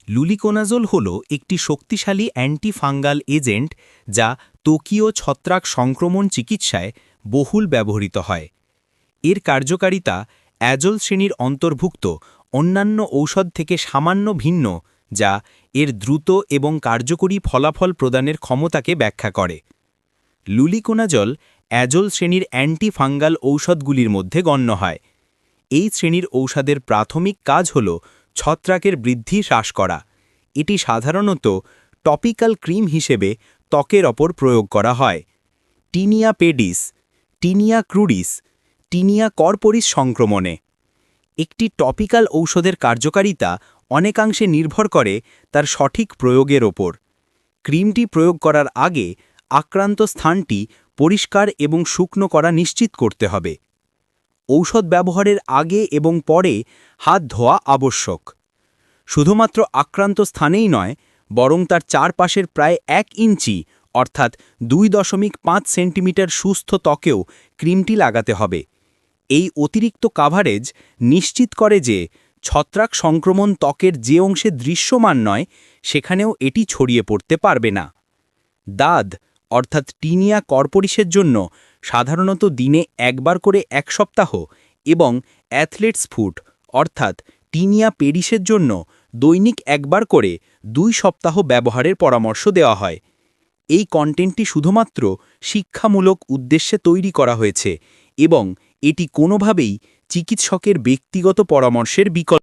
লুলিকোনাজোল হল একটি শক্তিশালী অ্যান্টিফাঙ্গাল এজেন্ট যা ত্বকীয় ছত্রাক সংক্রমণ চিকিৎসায় বহুল ব্যবহৃত হয়। এর কার্যকারিতা অ্যাজোল শ্রেণীর অন্তর্ভুক্ত অন্যান্য ঔষধ থেকে সামান্য ভিন্ন, যা এর দ্রুত এবং কার্যকরী ফলাফল প্রদানের ক্ষমতাকে ব্যাখ্যা করে। লুলিকোনাজল অ্যাজোল শ্রেণীর অ্যান্টিফাঙ্গাল ঔষধগুলির মধ্যে গণ্য হয়। এই শ্রেণীর ঔষধের প্রাথমিক কাজ হল ছত্রাকের বৃদ্ধি হ্রাস করা। এটি সাধারণত টপিক্যাল ক্রিম হিসেবে ত্বকের ওপর প্রয়োগ করা হয়। Tinea pedis, tinea cruris, tinea corporis সংক্রমণে একটি টপিক্যাল ঔষধের কার্যকারিতা অনেকাংশে নির্ভর করে তার সঠিক প্রয়োগের ওপর। ক্রিমটি প্রয়োগ করার আগে আক্রান্ত স্থানটি পরিষ্কার এবং শুকনো করা নিশ্চিত করতে হবে। ঔষধ ব্যবহারের আগে এবং পরে হাত ধোয়া আবশ্যক। শুধুমাত্র আক্রান্ত স্থানেই নয়, বরং তার চারপাশের প্রায় 1 ইঞ্চি অর্থাৎ 2.5 সেন্টিমিটার সুস্থ ত্বকেও ক্রিমটি লাগাতে হবে। এই অতিরিক্ত কাভারেজ নিশ্চিত করে যে ছত্রাক সংক্রমণ ত্বকের যে অংশে দৃশ্যমান নয় সেখানেও এটি ছড়িয়ে পড়তে পারবে না। দাদ অর্থাৎ টিনিয়া কর্পোরিসের জন্য সাধারণত দিনে একবার করে 1 সপ্তাহ এবং অ্যাথলেটস ফুট অর্থাৎ টিনিয়া পেডিসের জন্য দৈনিক একবার করে 2 সপ্তাহ ব্যবহারের পরামর্শ দেওয়া হয়। এই কন্টেন্টটি শুধুমাত্র শিক্ষামূলক উদ্দেশ্যে তৈরি করা হয়েছে এবং এটি কোনোভাবেই চিকিৎসকের ব্যক্তিগত পরামর্শের বিকল্প